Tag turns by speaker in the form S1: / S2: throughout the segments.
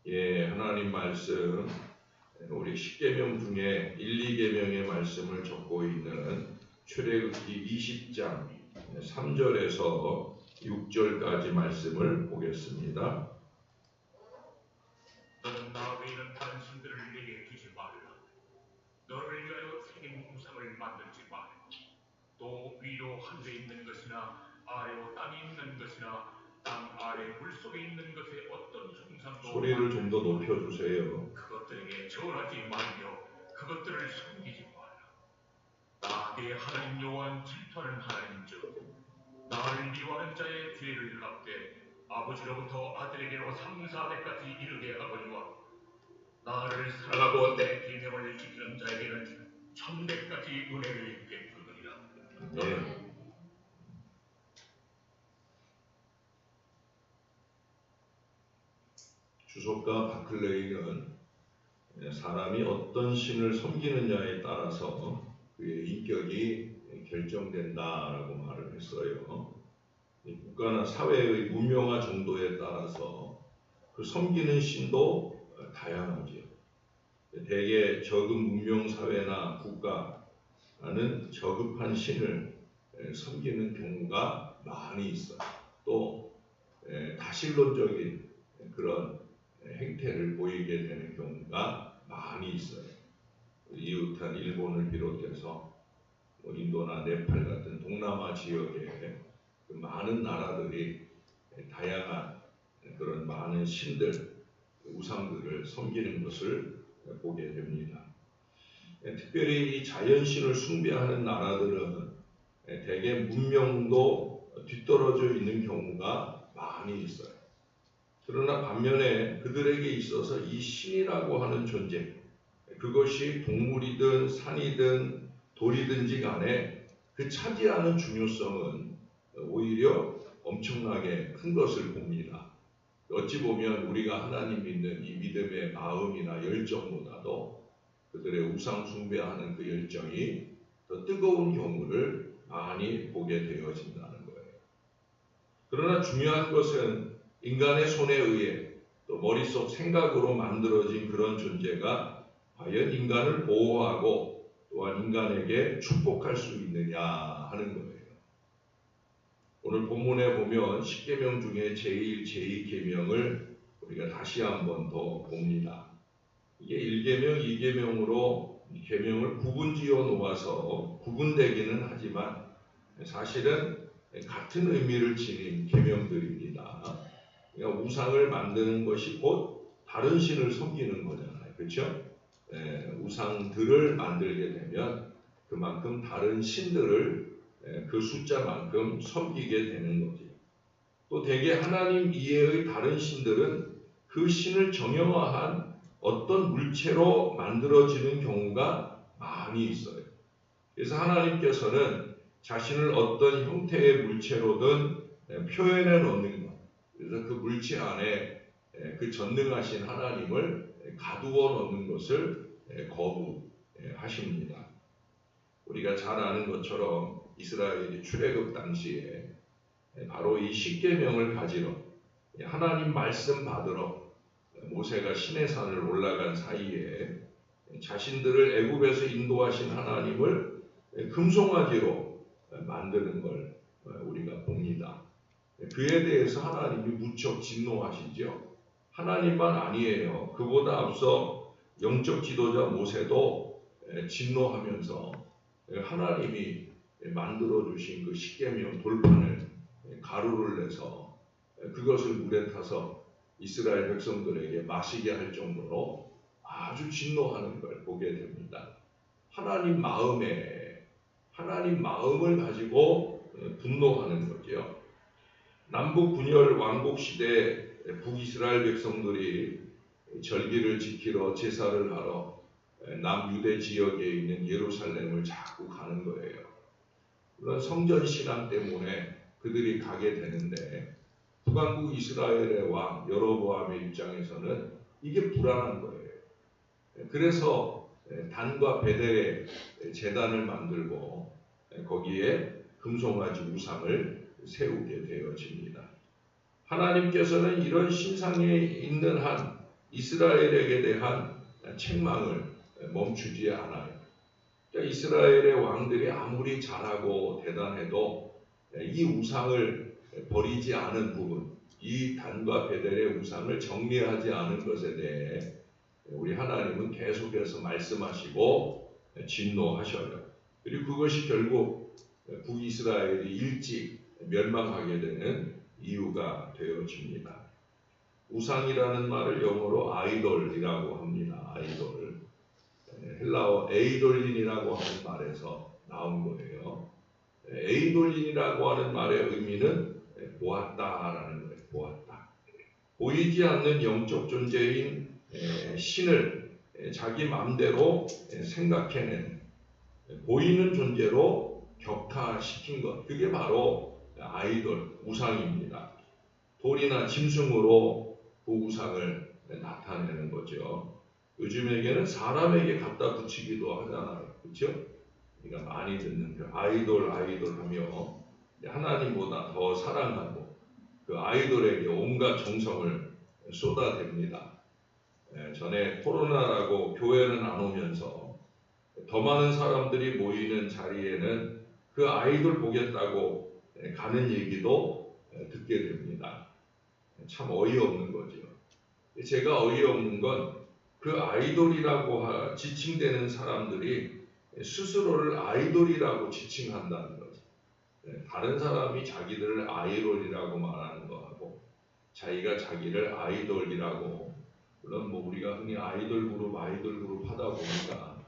S1: 예, 하나님 말씀, 우리 10계명 중에 1, 2계명의 말씀을 적고 있는 출애굽기 20장 3절에서 6절까지 말씀을 보겠습니다.
S2: 너는 나 외에는 다른 신들을 내게 두지 말라. 너를 위하여 새긴 우상을 만들지 말라. 또 위로 하늘에 있는 것이나 아래로 땅에 있는 것이나 땅 아래 물속에 있는 것에 어떤 형상도
S1: 소리를 좀 더 높여주세요.
S2: 그것들에게 절하지 말며 그것들을 섬기지 마라. 나의 하나님 여호와는 질투하는 하나님이죠. 나를 미워하는 자의 죄를 갚되 아버지로부터 아들에게로 3, 4대까지 이르게 하거니와 나를 사랑하고 내 계명을 지키는 자에게는 1000대까지 은혜를 베푸느니라.
S1: 네. 주석가 바클레이는 사람이 어떤 신을 섬기느냐에 따라서 그의 인격이 결정된다라고 말을 했어요. 국가나 사회의 문명화 정도에 따라서 그 섬기는 신도 다양하죠. 대개 저급 문명 사회나 국가는 저급한 신을 섬기는 경우가 많이 있어요. 또 다신론적인 그런 행태를 보이게 되는 경우가 많이 있어요. 이웃한 일본을 비롯해서 인도나 네팔 같은 동남아 지역에 많은 나라들이 다양한 그런 많은 신들, 우상들을 섬기는 것을 보게 됩니다. 특별히 이 자연신을 숭배하는 나라들은 대개 문명도 뒤떨어져 있는 경우가 많이 있어요. 그러나 반면에 그들에게 있어서 이 신이라고 하는 존재, 그것이 동물이든 산이든 돌이든지 간에 그 차지하는 중요성은 오히려 엄청나게 큰 것을 봅니다. 어찌 보면 우리가 하나님 믿는 이 믿음의 마음이나 열정보다도 그들의 우상 숭배하는 그 열정이 더 뜨거운 경우를 많이 보게 되어진다는 거예요. 그러나 중요한 것은 인간의 손에 의해 또 머릿속 생각으로 만들어진 그런 존재가 과연 인간을 보호하고 또한 인간에게 축복할 수 있느냐 하는 거예요. 오늘 본문에 보면 10계명 중에 제1, 제2계명을 우리가 다시 한번 더 봅니다. 이게 1계명, 2계명으로 계명을 구분지어 놓아서 구분되기는 하지만 사실은 같은 의미를 지닌 계명들입니다. 그러니까 우상을 만드는 것이 곧 다른 신을 섬기는 거잖아요. 그렇죠? 우상들을 만들게 되면 그만큼 다른 신들을 그 숫자만큼 섬기게 되는 거지. 또 대개 하나님 이외의 다른 신들은 그 신을 정형화한 어떤 물체로 만들어지는 경우가 많이 있어요. 그래서 하나님께서는 자신을 어떤 형태의 물체로든 표현해 놓는 것. 그래서 그 물체 안에 그 전능하신 하나님을 가두어 놓는 것을 거부하십니다. 우리가 잘 아는 것처럼 이스라엘이 출애굽 당시에 바로 이 10계명을 가지러 하나님 말씀 받으러 모세가 시내산을 올라간 사이에 자신들을 애굽에서 인도하신 하나님을 금송아지로 만드는 걸 우리가 봅니다. 그에 대해서 하나님이 무척 진노하시죠. 하나님만 아니에요. 그보다 앞서 영적 지도자 모세도 진노하면서 하나님이 만들어 주신 그 10계명 돌판을 가루를 내서 그것을 물에 타서 이스라엘 백성들에게 마시게 할 정도로 아주 진노하는 걸 보게 됩니다. 하나님 마음을 가지고 분노하는 거죠. 남북 분열 왕국 시대 북이스라엘 백성들이 절기를 지키러 제사를 하러 남유대 지역에 있는 예루살렘을 자꾸 가는 거예요. 그런 성전 신앙 때문에 그들이 가게 되는데 북왕국 이스라엘의 왕 여로보암의 입장에서는 이게 불안한 거예요. 그래서 단과 베델에 제단을 만들고 거기에 금송아지 우상을 세우게 되어집니다. 하나님께서는 이런 신상에 있는 한 이스라엘에게 대한 책망을 멈추지 않아요. 그러니까 이스라엘의 왕들이 아무리 잘하고 대단해도 이 우상을 버리지 않은 부분, 이 단과 베델의 우상을 정리하지 않은 것에 대해 우리 하나님은 계속해서 말씀하시고 진노하셔요. 그리고 그것이 결국 북이스라엘이 일찍 멸망하게 되는 이유가 되어집니다. 우상이라는 말을 영어로 아이돌이라고 합니다. 아이돌. 헬라어 에이돌린이라고 하는 말에서 나온 거예요. 에이돌린이라고 하는 말의 의미는 보았다라는 거예요. 보았다. 보이지 않는 영적 존재인 신을 자기 마음대로 생각해낸 보이는 존재로 격화시킨 것. 그게 바로 아이돌, 우상입니다. 돌이나 짐승으로 그 우상을 나타내는 거죠. 요즘에게는 사람에게 갖다 붙이기도 하잖아요. 그렇죠? 그러니까 많이 듣는 그 아이돌 하며 하나님보다 더 사랑하고 그 아이돌에게 온갖 정성을 쏟아댑니다. 전에 코로나라고 교회는 안 오면서 더 많은 사람들이 모이는 자리에는 그 아이돌 보겠다고 가는 얘기도 듣게 됩니다. 참 어이없는 거죠. 제가 어이없는 건 그 아이돌이라고 지칭되는 사람들이 스스로를 아이돌이라고 지칭한다는 거죠. 다른 사람이 자기들을 아이돌이라고 말하는 거하고 자기가 자기를 아이돌이라고, 물론 뭐 우리가 흔히 아이돌 그룹 하다 보니까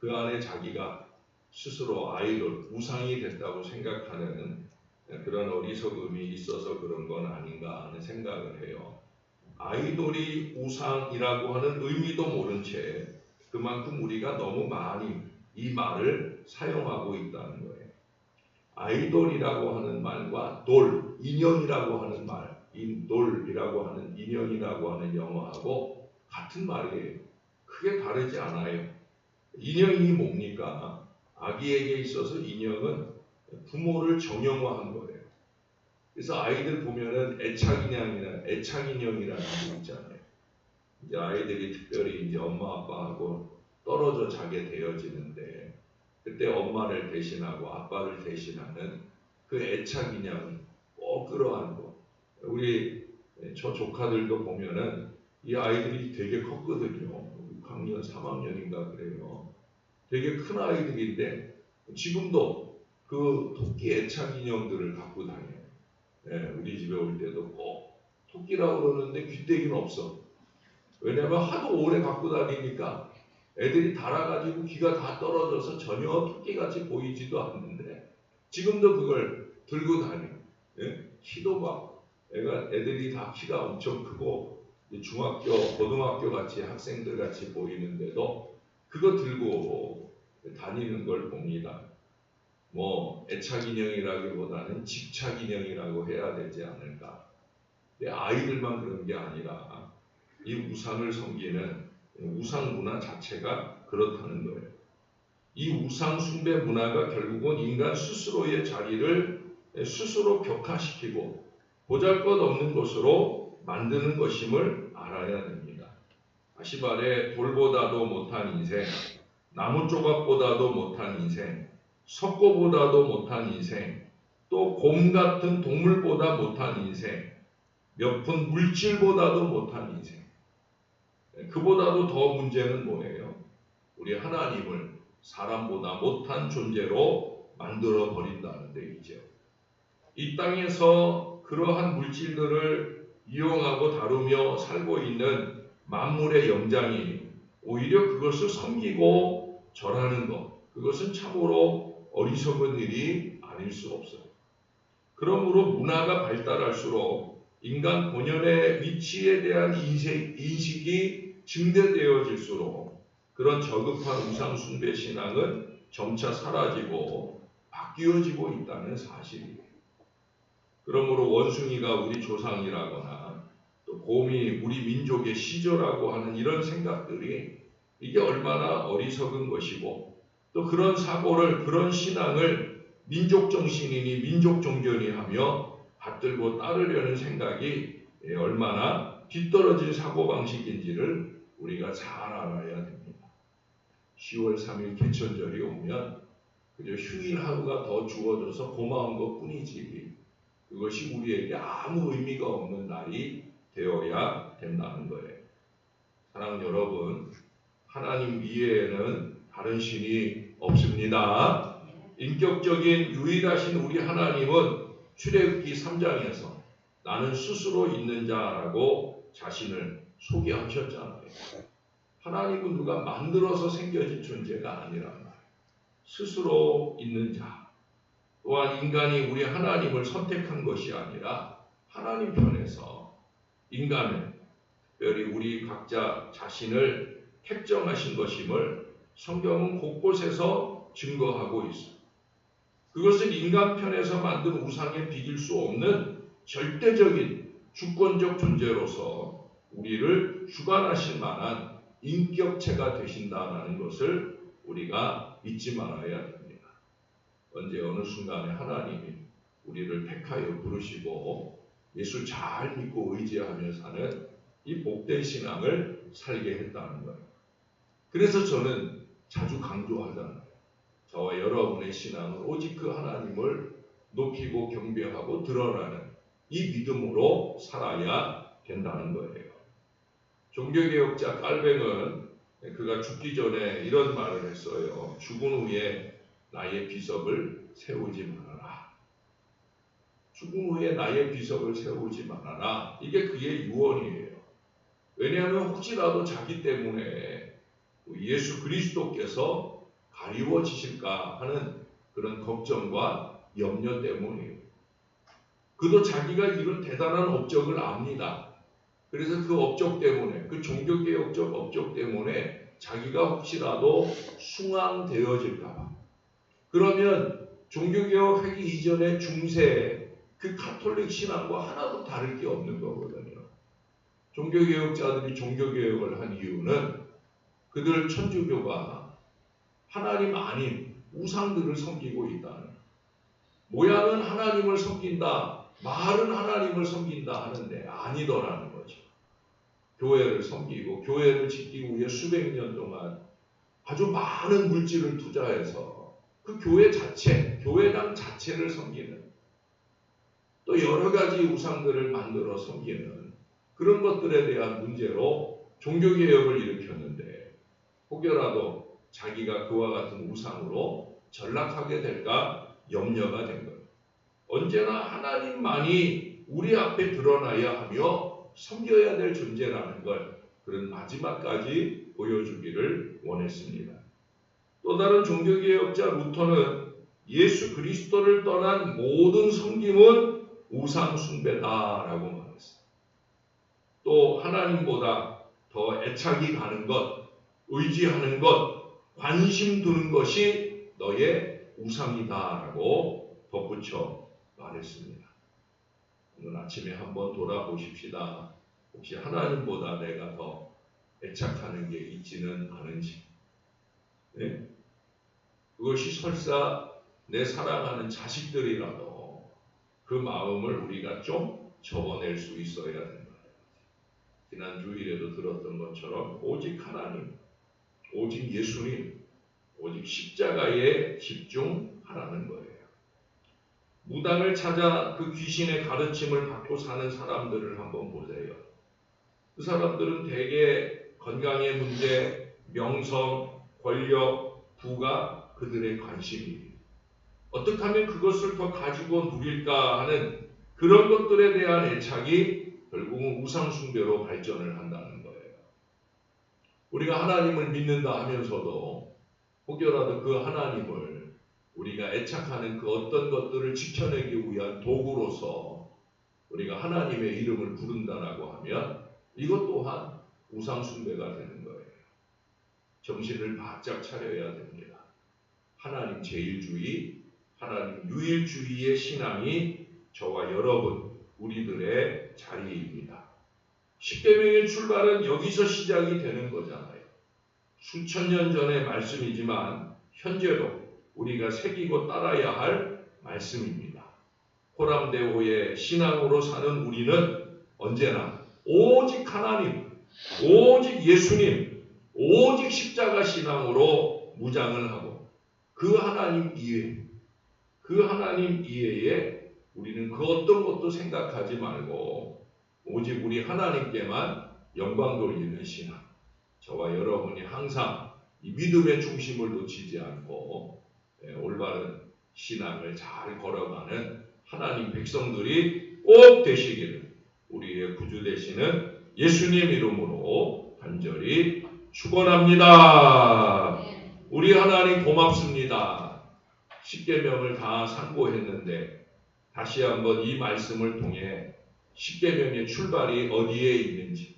S1: 그 안에 자기가 스스로 아이돌, 우상이 됐다고 생각하는 그런 어리석음이 있어서 그런 건 아닌가 하는 생각을 해요. 아이돌이 우상이라고 하는 의미도 모른 채 그만큼 우리가 너무 많이 이 말을 사용하고 있다는 거예요. 아이돌이라고 하는 말과 돌, 인형이라고 하는 말, 돌이라고 하는 인형이라고 하는 영어하고 같은 말이에요. 크게 다르지 않아요. 인형이 뭡니까? 아기에게 있어서 인형은 부모를 정형화한 거예요. 그래서 아이들 보면은 애착인형이라는 게 있잖아요. 이제 아이들이 특별히 이제 엄마 아빠하고 떨어져 자게 되어지는데 그때 엄마를 대신하고 아빠를 대신하는 그 애착인형이 꼭 끌어안고, 우리 저 조카들도 보면은 이 아이들이 되게 컸거든요. 6학년, 3학년인가 그래요. 되게 큰 아이들인데 지금도 그 토끼 애착인형들을 갖고 다녀요. 우리 집에 올 때도 꼭 토끼라고 그러는데 귀때기는 없어. 왜냐면 하도 오래 갖고 다니니까 애들이 달아가지고 귀가 다 떨어져서 전혀 토끼같이 보이지도 않는데 지금도 그걸 들고 다녀. 키도 막 애들이 다 키가 엄청 크고 중학교, 고등학교 같이 학생들 같이 보이는데도 그거 들고 다니는 걸 봅니다. 뭐 애착인형이라기보다는 집착인형이라고 해야 되지 않을까. 근데 아이들만 그런 게 아니라 이 우상을 섬기는 우상 문화 자체가 그렇다는 거예요. 이 우상 숭배 문화가 결국은 인간 스스로의 자리를 스스로 격화시키고 보잘것없는 것으로 만드는 것임을 알아야 됩니다. 다시 말해 돌보다도 못한 인생, 나무 조각보다도 못한 인생, 석고보다도 못한 인생, 또 곰 같은 동물보다 못한 인생, 몇 푼 물질보다도 못한 인생. 그보다도 더 문제는 뭐예요? 우리 하나님을 사람보다 못한 존재로 만들어 버린다는 얘기죠. 이 땅에서 그러한 물질들을 이용하고 다루며 살고 있는 만물의 영장이 오히려 그것을 섬기고 절하는 것, 그것은 참으로 어리석은 일이 아닐 수 없어요. 그러므로 문화가 발달할수록 인간 본연의 위치에 대한 인식이 증대되어질수록 그런 저급한 우상 숭배 신앙은 점차 사라지고 바뀌어지고 있다는 사실이에요. 그러므로 원숭이가 우리 조상이라거나 또 곰이 우리 민족의 시조라고 하는 이런 생각들이 이게 얼마나 어리석은 것이고, 또 그런 사고를, 그런 신앙을 민족 정신이니 민족 종견이 하며 받들고 따르려는 생각이 얼마나 뒤떨어진 사고방식인지를 우리가 잘 알아야 됩니다. 10월 3일 개천절이 오면 그저 휴일 하루가 더 주어져서 고마운 것 뿐이지 그것이 우리에게 아무 의미가 없는 날이 되어야 된다는 거예요. 사랑하는 여러분, 하나님 이외에는 다른 신이 없습니다. 인격적인 유일하신 우리 하나님은 출애굽기 3장에서 나는 스스로 있는 자라고 자신을 소개하셨잖아요. 하나님은 누가 만들어서 생겨진 존재가 아니란 말이에요. 스스로 있는 자. 또한 인간이 우리 하나님을 선택한 것이 아니라 하나님 편에서 인간은 특별히 우리 각자 자신을 택정하신 것임을 성경은 곳곳에서 증거하고 있습니다. 그것은 인간 편에서 만든 우상에 비길 수 없는 절대적인 주권적 존재로서 우리를 주관하실 만한 인격체가 되신다는 것을 우리가 잊지 말아야 됩니다. 언제 어느 순간에 하나님이 우리를 택하여 부르시고 예수 잘 믿고 의지하며 사는 이 복된 신앙을 살게 했다는 거예요. 그래서 저는 자주 강조하잖아요. 저와 여러분의 신앙은 오직 그 하나님을 높이고 경배하고 드러나는 이 믿음으로 살아야 된다는 거예요. 종교개혁자 깔뱅은 그가 죽기 전에 이런 말을 했어요. 죽은 후에 나의 비석을 세우지 말아라. 죽은 후에 나의 비석을 세우지 말아라. 이게 그의 유언이에요. 왜냐하면 혹시라도 자기 때문에 예수 그리스도께서 가리워지실까 하는 그런 걱정과 염려 때문이에요. 그도 자기가 이룬 대단한 업적을 압니다. 그래서 그 업적 때문에, 그 종교개혁적 업적 때문에 자기가 혹시라도 숭앙되어질까봐. 그러면 종교개혁하기 이전의 중세 그 가톨릭 신앙과 하나도 다를 게 없는 거거든요. 종교개혁자들이 종교개혁을 한 이유는 그들 천주교가 하나님 아닌 우상들을 섬기고 있다는, 모양은 하나님을 섬긴다, 말은 하나님을 섬긴다 하는데 아니더라는 거죠. 교회를 섬기고 교회를 짓기 위해 수백 년 동안 아주 많은 물질을 투자해서 그 교회 자체, 교회당 자체를 섬기는, 또 여러 가지 우상들을 만들어 섬기는 그런 것들에 대한 문제로 종교개혁을 일으켰는데 혹여라도 자기가 그와 같은 우상으로 전락하게 될까 염려가 된 거예요. 언제나 하나님만이 우리 앞에 드러나야 하며 섬겨야 될 존재라는 걸 그런 마지막까지 보여주기를 원했습니다. 또 다른 종교개혁자 루터는 예수 그리스도를 떠난 모든 섬김은 우상 숭배다라고 말했어요. 또 하나님보다 더 애착이 가는 것, 의지하는 것, 관심 두는 것이 너의 우상이다라고 덧붙여 말했습니다. 오늘 아침에 한번 돌아보십시다. 혹시 하나님보다 내가 더 애착하는 게 있지는 않은지. 네? 그것이 설사 내 사랑하는 자식들이라도 그 마음을 우리가 좀 접어낼 수 있어야 된다. 지난 주일에도 들었던 것처럼 오직 하나님, 오직 예수님, 오직 십자가에 집중하라는 거예요. 무당을 찾아 그 귀신의 가르침을 받고 사는 사람들을 한번 보세요. 그 사람들은 대개 건강의 문제, 명성, 권력, 부가 그들의 관심이에요. 어떻게 하면 그것을 더 가지고 누릴까 하는 그런 것들에 대한 애착이 결국은 우상숭배로 발전을 한다는 거예요. 우리가 하나님을 믿는다 하면서도 혹여라도 그 하나님을 우리가 애착하는 그 어떤 것들을 지켜내기 위한 도구로서 우리가 하나님의 이름을 부른다라고 하면 이것 또한 우상숭배가 되는 거예요. 정신을 바짝 차려야 됩니다. 하나님 제일주의, 하나님 유일주의의 신앙이 저와 여러분, 우리들의 자리입니다. 십계명의 출발은 여기서 시작이 되는 거잖아요. 수천 년 전의 말씀이지만 현재도 우리가 새기고 따라야 할 말씀입니다. 호람대오의 신앙으로 사는 우리는 언제나 오직 하나님, 오직 예수님, 오직 십자가 신앙으로 무장을 하고 그 하나님 이외에 우리는 그 어떤 것도 생각하지 말고 오직 우리 하나님께만 영광 돌리는 신앙. 저와 여러분이 항상 이 믿음의 중심을 놓치지 않고 올바른 신앙을 잘 걸어가는 하나님 백성들이 꼭 되시기를 우리의 구주 되시는 예수님 이름으로 간절히 축원합니다. 우리 하나님 고맙습니다. 십계명을 다 상고했는데 다시 한번 이 말씀을 통해 십계명의 출발이 어디에 있는지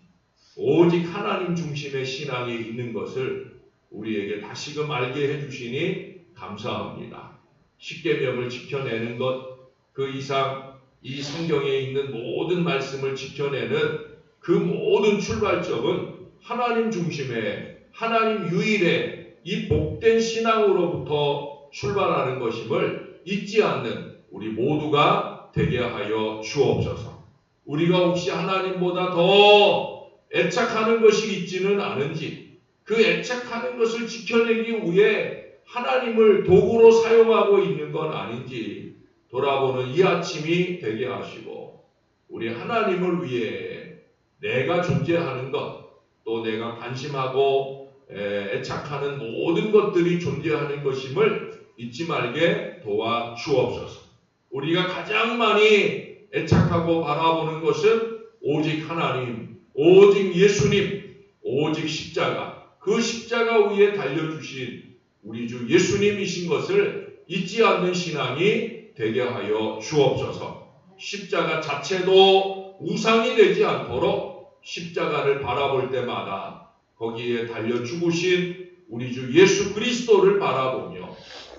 S1: 오직 하나님 중심의 신앙이 있는 것을 우리에게 다시금 알게 해주시니 감사합니다. 십계명을 지켜내는 것, 그 이상 이 성경에 있는 모든 말씀을 지켜내는 그 모든 출발점은 하나님 중심의 하나님 유일의 이 복된 신앙으로부터 출발하는 것임을 잊지 않는 우리 모두가 되게 하여 주옵소서. 우리가 혹시 하나님보다 더 애착하는 것이 있지는 않은지 그 애착하는 것을 지켜내기 위해 하나님을 도구로 사용하고 있는 건 아닌지 돌아보는 이 아침이 되게 하시고 우리 하나님을 위해 내가 존재하는 것 또 내가 관심하고 애착하는 모든 것들이 존재하는 것임을 잊지 말게 도와 주옵소서. 우리가 가장 많이 애착하고 바라보는 것은 오직 하나님, 오직 예수님, 오직 십자가, 그 십자가 위에 달려주신 우리 주 예수님이신 것을 잊지 않는 신앙이 되게 하여 주옵소서. 십자가 자체도 우상이 되지 않도록 십자가를 바라볼 때마다 거기에 달려 죽으신 우리 주 예수 그리스도를 바라보며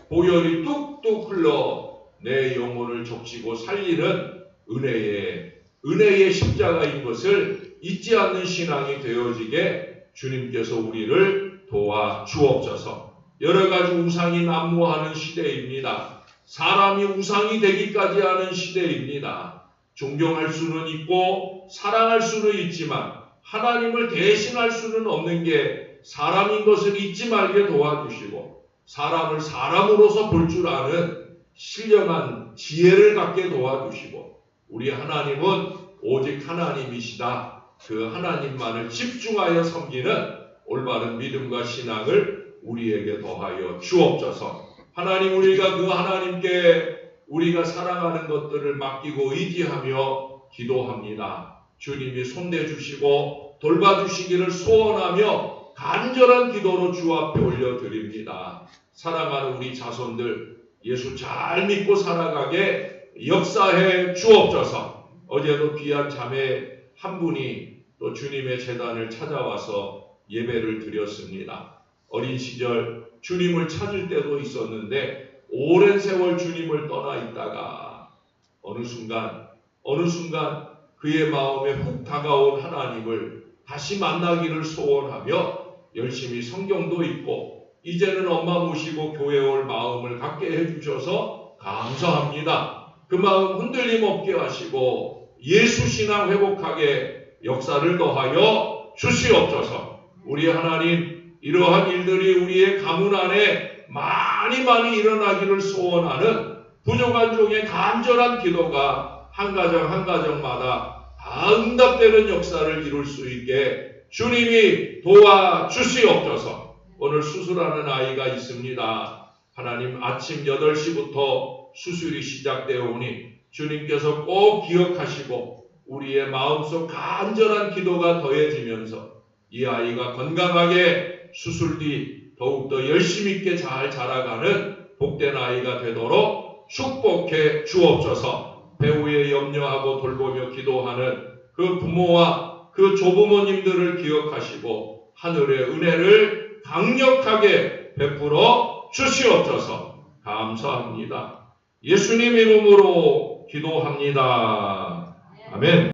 S1: 보혈이 뚝뚝 흘러 내 영혼을 적시고 살리는 은혜의 십자가인 것을 잊지 않는 신앙이 되어지게 주님께서 우리를 도와 주옵소서. 여러 가지 우상이 난무하는 시대입니다. 사람이 우상이 되기까지 하는 시대입니다. 존경할 수는 있고 사랑할 수는 있지만 하나님을 대신할 수는 없는 게 사람인 것을 잊지 말게 도와주시고 사람을 사람으로서 볼 줄 아는 신령한 지혜를 갖게 도와주시고 우리 하나님은 오직 하나님이시다. 그 하나님만을 집중하여 섬기는 올바른 믿음과 신앙을 우리에게 더하여 주옵소서. 하나님, 우리가 그 하나님께 우리가 사랑하는 것들을 맡기고 의지하며 기도합니다. 주님이 손대주시고 돌봐주시기를 소원하며 간절한 기도로 주 앞에 올려드립니다. 사랑하는 우리 자손들 예수 잘 믿고 살아가게 역사해 주옵소서. 어제도 귀한 자매 한 분이 또 주님의 제단을 찾아와서 예배를 드렸습니다. 어린 시절 주님을 찾을 때도 있었는데 오랜 세월 주님을 떠나 있다가 어느 순간 그의 마음에 훅 다가온 하나님을 다시 만나기를 소원하며 열심히 성경도 읽고 이제는 엄마 모시고 교회 올 마음을 갖게 해주셔서 감사합니다. 그 마음 흔들림 없게 하시고 예수 신앙 회복하게 역사를 더하여 주시옵소서. 우리 하나님, 이러한 일들이 우리의 가문 안에 많이 일어나기를 소원하는 부족한 종의 간절한 기도가 한 가정 한 가정마다 다 응답되는 역사를 이룰 수 있게 주님이 도와주시옵소서. 오늘 수술하는 아이가 있습니다. 하나님, 아침 8시부터 수술이 시작되어 오니 주님께서 꼭 기억하시고 우리의 마음속 간절한 기도가 더해지면서 이 아이가 건강하게 수술 뒤 더욱더 열심 있게 잘 자라가는 복된 아이가 되도록 축복해 주옵소서. 배우의 염려하고 돌보며 기도하는 그 부모와 그 조부모님들을 기억하시고 하늘의 은혜를 강력하게 베풀어 주시옵소서. 감사합니다. 예수님 이름으로 기도합니다. 아멘.